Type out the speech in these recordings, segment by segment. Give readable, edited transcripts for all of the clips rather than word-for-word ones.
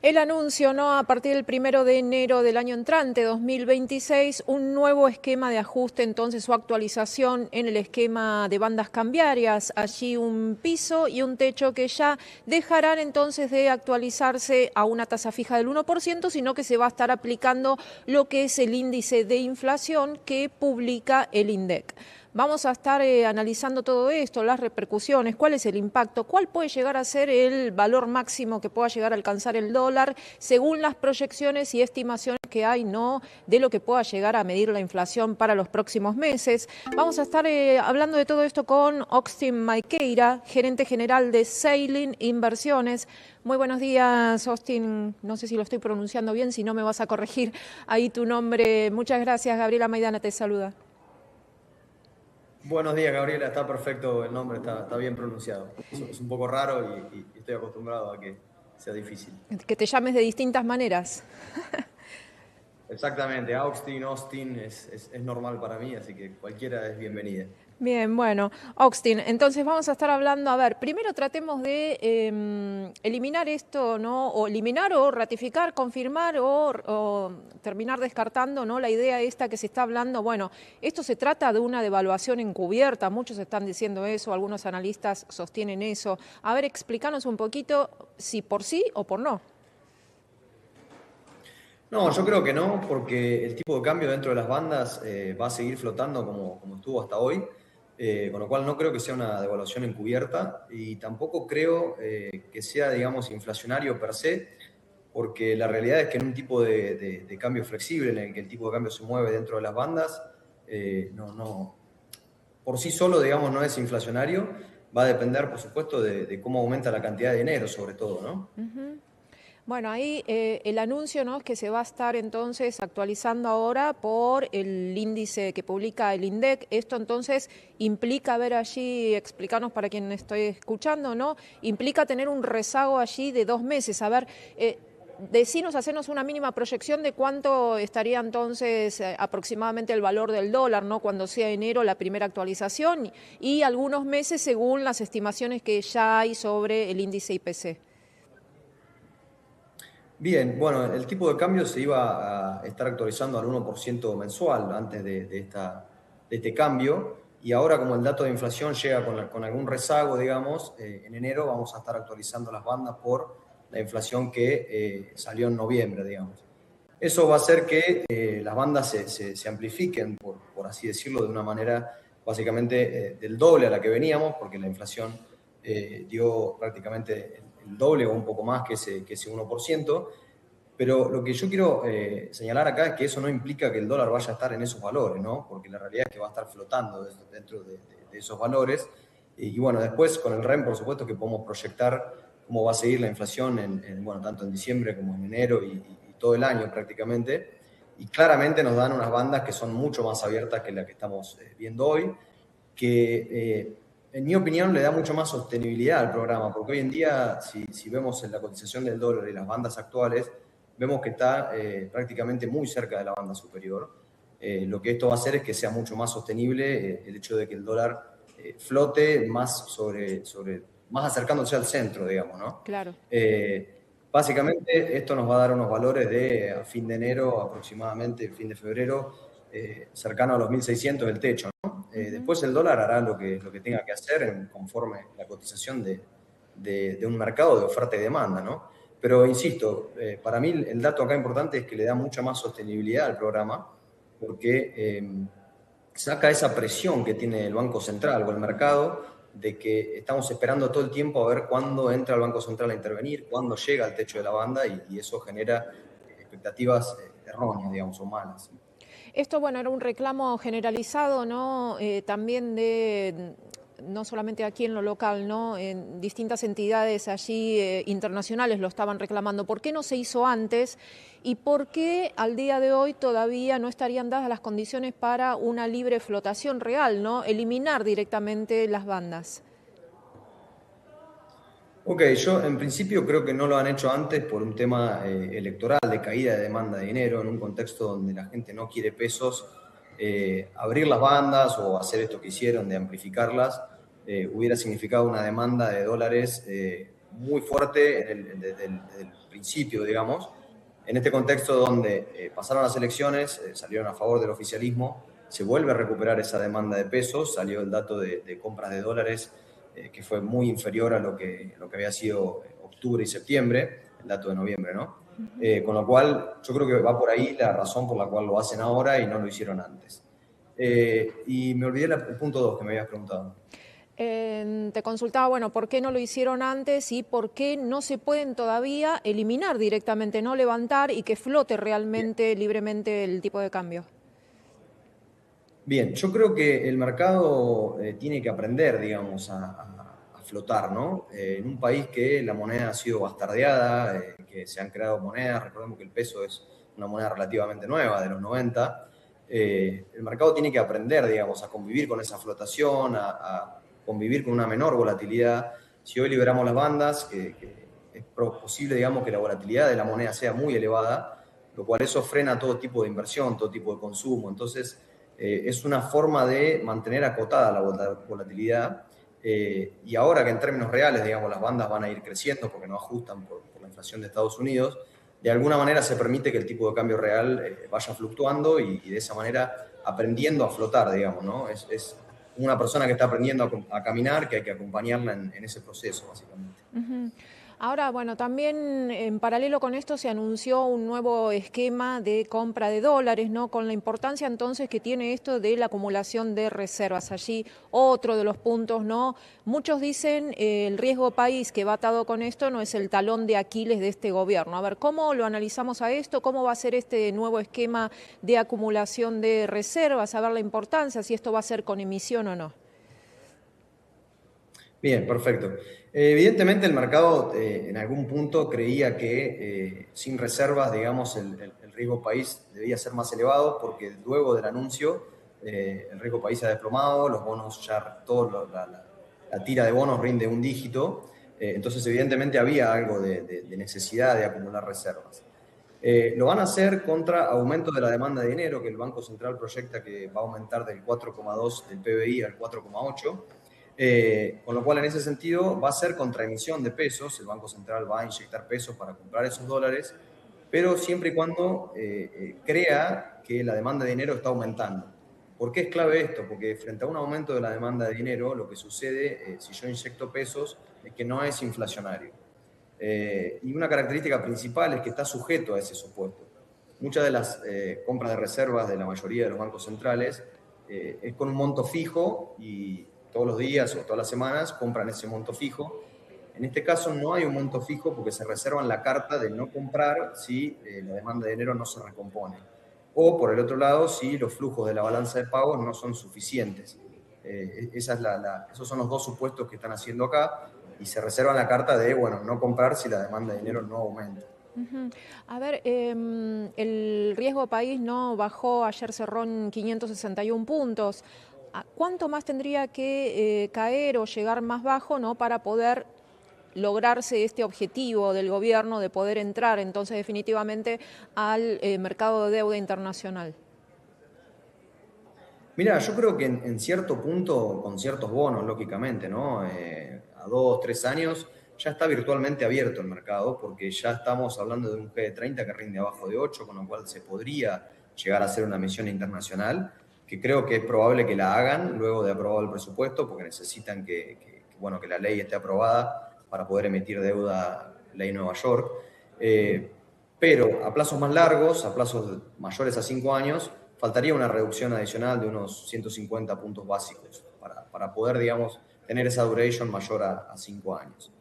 El anuncio, ¿no? A partir del 1 de enero del año entrante, 2026, un nuevo esquema de ajuste, entonces, su actualización en el esquema de bandas cambiarias. Allí un piso y un techo que ya dejarán entonces de actualizarse a una tasa fija del 1%, sino que se va a estar aplicando lo que es el índice de inflación que publica el INDEC. Vamos a estar analizando todo esto, las repercusiones, cuál es el impacto, cuál puede llegar a ser el valor máximo que pueda llegar a alcanzar el dólar, según las proyecciones y estimaciones que hay, ¿no?, de lo que pueda llegar a medir la inflación para los próximos meses. Vamos a estar hablando de todo esto con Austin Maiqueira, gerente general de Sailing Inversiones. Muy buenos días, Austin. No sé si lo estoy pronunciando bien, si no me vas a corregir ahí tu nombre. Muchas gracias. Gabriela Maidana te saluda. Buenos días, Gabriela. Está perfecto el nombre, está bien pronunciado. Es un poco raro y estoy acostumbrado a que sea difícil. Que te llames de distintas maneras. Exactamente, Austin es normal para mí, así que cualquiera es bienvenida. Bien, bueno, Austin, entonces vamos a estar hablando, a ver, primero tratemos de eliminar esto, ¿no? O eliminar o ratificar, confirmar o terminar descartando, ¿no?, la idea esta que se está hablando. Bueno, esto se trata de una devaluación encubierta, muchos están diciendo eso, algunos analistas sostienen eso. A ver, explícanos un poquito si por sí o por no. No, yo creo que no, porque el tipo de cambio dentro de las bandas va a seguir flotando como estuvo hasta hoy, con lo cual no creo que sea una devaluación encubierta y tampoco creo que sea, digamos, inflacionario per se, porque la realidad es que en un tipo de cambio flexible, en el que el tipo de cambio se mueve dentro de las bandas, por sí solo, digamos, no es inflacionario. Va a depender, por supuesto, de cómo aumenta la cantidad de dinero, sobre todo, ¿no? Bueno, ahí el anuncio, ¿no?, es que se va a estar entonces actualizando ahora por el índice que publica el INDEC. Esto entonces implica, a ver allí, explicarnos para quien estoy escuchando, ¿no?, implica tener un rezago allí de 2 meses. A ver, decinos, hacernos una mínima proyección de cuánto estaría entonces aproximadamente el valor del dólar, ¿no?, cuando sea enero la primera actualización y algunos meses según las estimaciones que ya hay sobre el índice IPC. Bien, bueno, el tipo de cambio se iba a estar actualizando al 1% mensual antes de este cambio, y ahora, como el dato de inflación llega con algún rezago, digamos, en enero vamos a estar actualizando las bandas por la inflación que salió en noviembre, digamos. Eso va a hacer que las bandas se amplifiquen, por así decirlo, de una manera básicamente del doble a la que veníamos, porque la inflación dio prácticamente el doble o un poco más que ese 1%. Pero lo que yo quiero señalar acá es que eso no implica que el dólar vaya a estar en esos valores, ¿no? Porque la realidad es que va a estar flotando dentro de esos valores. Y bueno, después con el REM, por supuesto, que podemos proyectar cómo va a seguir la inflación bueno, tanto en diciembre como en enero y todo el año prácticamente. Y claramente nos dan unas bandas que son mucho más abiertas que la que estamos viendo hoy, que en mi opinión le da mucho más sostenibilidad al programa, porque hoy en día, si vemos en la cotización del dólar y las bandas actuales, vemos que está prácticamente muy cerca de la banda superior. Lo que esto va a hacer es que sea mucho más sostenible el hecho de que el dólar flote más más acercándose al centro, digamos, ¿no? Claro. Básicamente, esto nos va a dar unos valores a fin de enero, aproximadamente, fin de febrero, cercano a los 1.600 el techo, ¿no? Después el dólar hará lo que tenga que hacer conforme la cotización de un mercado de oferta y demanda, ¿no? Pero insisto, para mí el dato acá importante es que le da mucha más sostenibilidad al programa, porque saca esa presión que tiene el Banco Central o el mercado de que estamos esperando todo el tiempo a ver cuándo entra el Banco Central a intervenir, cuándo llega al techo de la banda, y eso genera expectativas erróneas, digamos, o malas. Esto, bueno, era un reclamo generalizado, ¿no? También de, no solamente aquí en lo local, ¿no?, en distintas entidades allí internacionales lo estaban reclamando. ¿Por qué no se hizo antes? ¿Y por qué al día de hoy todavía no estarían dadas las condiciones para una libre flotación real, ¿no? Eliminar directamente las bandas. Ok, yo en principio creo que no lo han hecho antes por un tema electoral, de caída de demanda de dinero, en un contexto donde la gente no quiere pesos. Abrir las bandas o hacer esto que hicieron de amplificarlas hubiera significado una demanda de dólares muy fuerte desde el principio, digamos. En este contexto donde pasaron las elecciones, salieron a favor del oficialismo, se vuelve a recuperar esa demanda de pesos, salió el dato de compras de dólares que fue muy inferior a lo que había sido octubre y septiembre, el dato de noviembre, ¿no? Con lo cual, yo creo que va por ahí la razón por la cual lo hacen ahora y no lo hicieron antes. Y me olvidé el punto 2 que me habías preguntado. Te consultaba, bueno, ¿por qué no lo hicieron antes y por qué no se pueden todavía eliminar directamente, no levantar y que flote realmente libremente el tipo de cambio? Bien, yo creo que el mercado tiene que aprender, digamos, a flotar, ¿no? En un país que la moneda ha sido bastardeada, que se han creado monedas, recordemos que el peso es una moneda relativamente nueva, de los 90, el mercado tiene que aprender, digamos, a convivir con esa flotación, a convivir con una menor volatilidad. Si hoy liberamos las bandas, que es posible, digamos, que la volatilidad de la moneda sea muy elevada, lo cual eso frena todo tipo de inversión, todo tipo de consumo. Entonces, es una forma de mantener acotada la volatilidad y ahora que en términos reales, digamos, las bandas van a ir creciendo porque no ajustan por la inflación de Estados Unidos, de alguna manera se permite que el tipo de cambio real vaya fluctuando y de esa manera aprendiendo a flotar, digamos, ¿no? Es una persona que está aprendiendo a caminar, que hay que acompañarla en ese proceso, básicamente. Ujú. Ahora, bueno, también en paralelo con esto se anunció un nuevo esquema de compra de dólares, ¿no? Con la importancia entonces que tiene esto de la acumulación de reservas. Allí otro de los puntos, ¿no? Muchos dicen el riesgo país que va atado con esto no es el talón de Aquiles de este gobierno. A ver, ¿cómo lo analizamos a esto? ¿Cómo va a ser este nuevo esquema de acumulación de reservas? A ver la importancia, si esto va a ser con emisión o no. Bien, perfecto. Evidentemente el mercado en algún punto creía que sin reservas, digamos, el riesgo país debía ser más elevado porque luego del anuncio el riesgo país se ha desplomado, los bonos ya, la tira de bonos rinde un dígito, entonces evidentemente había algo de necesidad de acumular reservas. Lo van a hacer contra aumento de la demanda de dinero, que el Banco Central proyecta que va a aumentar del 4,2 del PBI al 4,8. Con lo cual, en ese sentido, va a ser contra emisión de pesos. El Banco Central va a inyectar pesos para comprar esos dólares, pero siempre y cuando crea que la demanda de dinero está aumentando. ¿Por qué es clave esto? Porque frente a un aumento de la demanda de dinero, lo que sucede si yo inyecto pesos es que no es inflacionario. Y una característica principal es que está sujeto a ese supuesto. Muchas de las compras de reservas de la mayoría de los bancos centrales es con un monto fijo y todos los días o todas las semanas compran ese monto fijo. En este caso no hay un monto fijo porque se reservan la carta de no comprar si la demanda de dinero no se recompone. O por el otro lado, si los flujos de la balanza de pagos no son suficientes. Esos son los dos supuestos que están haciendo acá y se reservan la carta de, bueno, no comprar si la demanda de dinero no aumenta. Ujú. A ver, el riesgo país no bajó, ayer cerró en 561 puntos. ¿Cuánto más tendría que caer o llegar más bajo, ¿no? Para poder lograrse este objetivo del gobierno de poder entrar entonces definitivamente al mercado de deuda internacional? Mira, yo creo que en cierto punto, con ciertos bonos, lógicamente, ¿no? A 2, 3 años ya está virtualmente abierto el mercado, porque ya estamos hablando de un G30 que rinde abajo de 8, con lo cual se podría llegar a hacer una emisión internacional, que creo que es probable que la hagan luego de aprobado el presupuesto, porque necesitan bueno, que la ley esté aprobada para poder emitir deuda, ley Nueva York. Pero a plazos más largos, a plazos mayores a 5 años, faltaría una reducción adicional de unos 150 puntos básicos para poder, digamos, tener esa duration mayor a 5 años.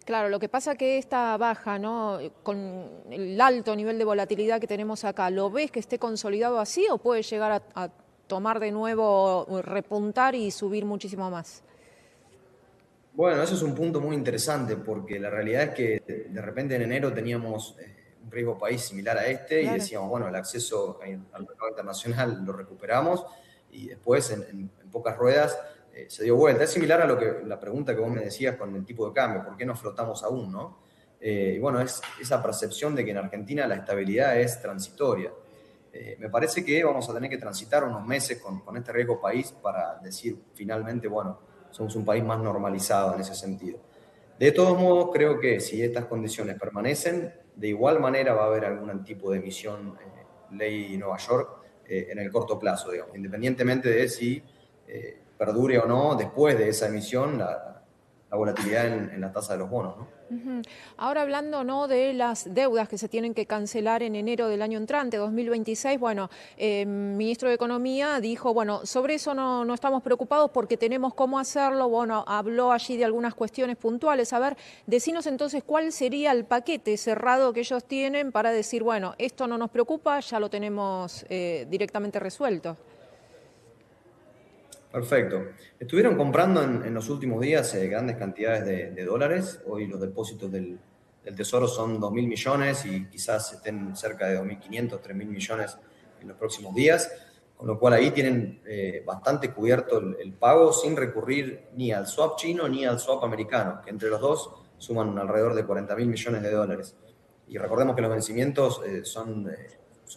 Claro, lo que pasa que esta baja, ¿no? Con el alto nivel de volatilidad que tenemos acá, ¿lo ves que esté consolidado así o puede llegar a tomar de nuevo, repuntar y subir muchísimo más? Bueno, eso es un punto muy interesante porque la realidad es que de repente en enero teníamos un riesgo país similar a este y Claro. decíamos, bueno, el acceso al mercado internacional lo recuperamos y después en pocas ruedas se dio vuelta. Es similar a la pregunta que vos me decías con el tipo de cambio, ¿por qué no flotamos aún, no? Y bueno, es esa percepción de que en Argentina la estabilidad es transitoria. Me parece que vamos a tener que transitar unos meses con este riesgo país para decir finalmente, bueno, somos un país más normalizado en ese sentido. De todos modos, creo que si estas condiciones permanecen, de igual manera va a haber algún tipo de emisión ley Nueva York en el corto plazo, digamos, independientemente de si perdure o no después de esa emisión la volatilidad en la tasa de los bonos, ¿no? Ahora hablando, ¿no?, de las deudas que se tienen que cancelar en enero del año entrante, 2026, bueno, el ministro de Economía dijo, bueno, sobre eso no estamos preocupados porque tenemos cómo hacerlo, bueno, habló allí de algunas cuestiones puntuales. A ver, decinos entonces cuál sería el paquete cerrado que ellos tienen para decir, bueno, esto no nos preocupa, ya lo tenemos directamente resuelto. Perfecto. Estuvieron comprando en los últimos días grandes cantidades de dólares. Hoy los depósitos del Tesoro son 2.000 millones y quizás estén cerca de 2.500, 3.000 millones en los próximos días, con lo cual ahí tienen bastante cubierto el pago sin recurrir ni al swap chino ni al swap americano, que entre los dos suman alrededor de 40.000 millones de dólares. Y recordemos que los vencimientos son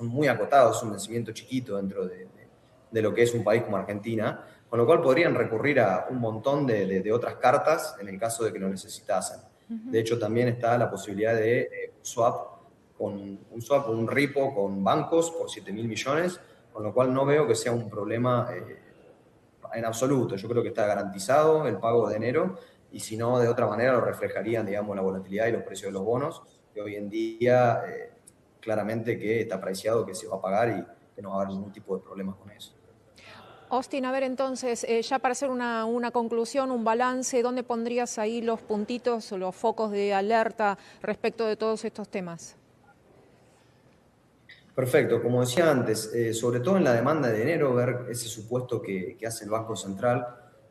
muy acotados, es un vencimiento chiquito dentro de lo que es un país como Argentina, con lo cual podrían recurrir a un montón de otras cartas en el caso de que lo necesitasen. De hecho, también está la posibilidad de un repo con bancos por 7.000 millones, con lo cual no veo que sea un problema en absoluto. Yo creo que está garantizado el pago de enero y si no, de otra manera lo reflejarían, digamos, la volatilidad y los precios de los bonos, que hoy en día claramente que está apreciado que se va a pagar y que no va a haber ningún tipo de problemas con eso. Austin, a ver entonces, ya para hacer una conclusión, un balance, ¿dónde pondrías ahí los puntitos o los focos de alerta respecto de todos estos temas? Perfecto, como decía antes, sobre todo en la demanda de enero, ver ese supuesto que hace el Banco Central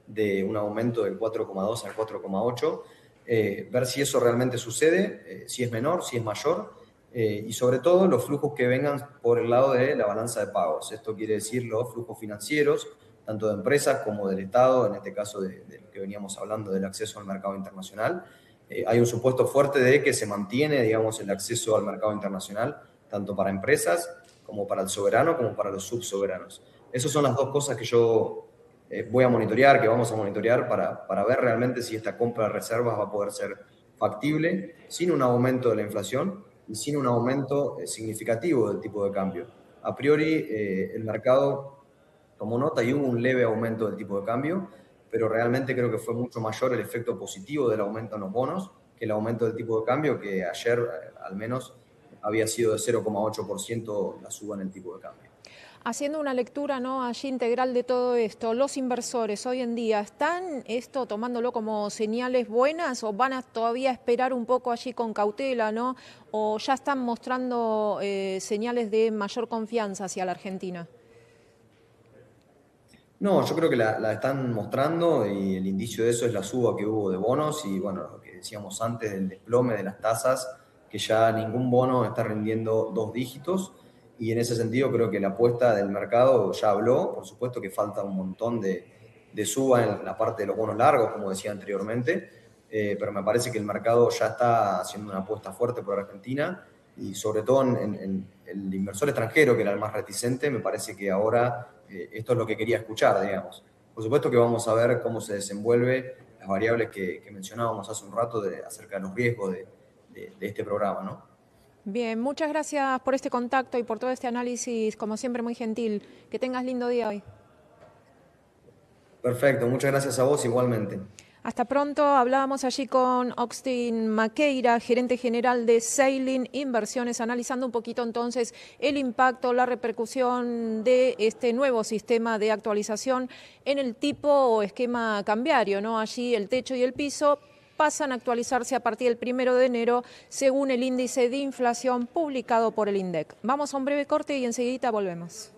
de un aumento del 4,2 al 4,8, ver si eso realmente sucede, si es menor, si es mayor, y sobre todo los flujos que vengan por el lado de la balanza de pagos. Esto quiere decir los flujos financieros, tanto de empresas como del Estado, en este caso de lo que veníamos hablando del acceso al mercado internacional. Hay un supuesto fuerte de que se mantiene, digamos, el acceso al mercado internacional, tanto para empresas como para el soberano, como para los subsoberanos. Esas son las dos cosas que yo voy a monitorear, que vamos a monitorear para ver realmente si esta compra de reservas va a poder ser factible sin un aumento de la inflación y sin un aumento significativo del tipo de cambio. A priori, el mercado tomó nota y hubo un leve aumento del tipo de cambio, pero realmente creo que fue mucho mayor el efecto positivo del aumento en los bonos que el aumento del tipo de cambio, que ayer al menos había sido de 0,8% la suba en el tipo de cambio. Haciendo una lectura, ¿no?, allí integral de todo esto, los inversores hoy en día, ¿están esto tomándolo como señales buenas o van a todavía esperar un poco allí con cautela, ¿no? ¿O ya están mostrando señales de mayor confianza hacia la Argentina? No, yo creo que la están mostrando y el indicio de eso es la suba que hubo de bonos y bueno, lo que decíamos antes del desplome de las tasas, que ya ningún bono está rindiendo 2 dígitos y en ese sentido creo que la apuesta del mercado ya habló. Por supuesto que falta un montón de suba en la parte de los bonos largos, como decía anteriormente, pero me parece que el mercado ya está haciendo una apuesta fuerte por Argentina y sobre todo en el inversor extranjero, que era el más reticente, me parece que ahora esto es lo que quería escuchar, digamos. Por supuesto que vamos a ver cómo se desenvuelve las variables que mencionábamos hace un rato acerca de los riesgos de este programa, ¿no? Bien, muchas gracias por este contacto y por todo este análisis, como siempre muy gentil. Que tengas lindo día hoy. Perfecto, muchas gracias a vos igualmente. Hasta pronto, hablábamos allí con Austin Maqueira, gerente general de Sailing Inversiones, analizando un poquito entonces el impacto, la repercusión de este nuevo sistema de actualización en el tipo o esquema cambiario, ¿no? Allí el techo y el piso pasan a actualizarse a partir del 1 de enero, según el índice de inflación publicado por el INDEC. Vamos a un breve corte y enseguida volvemos.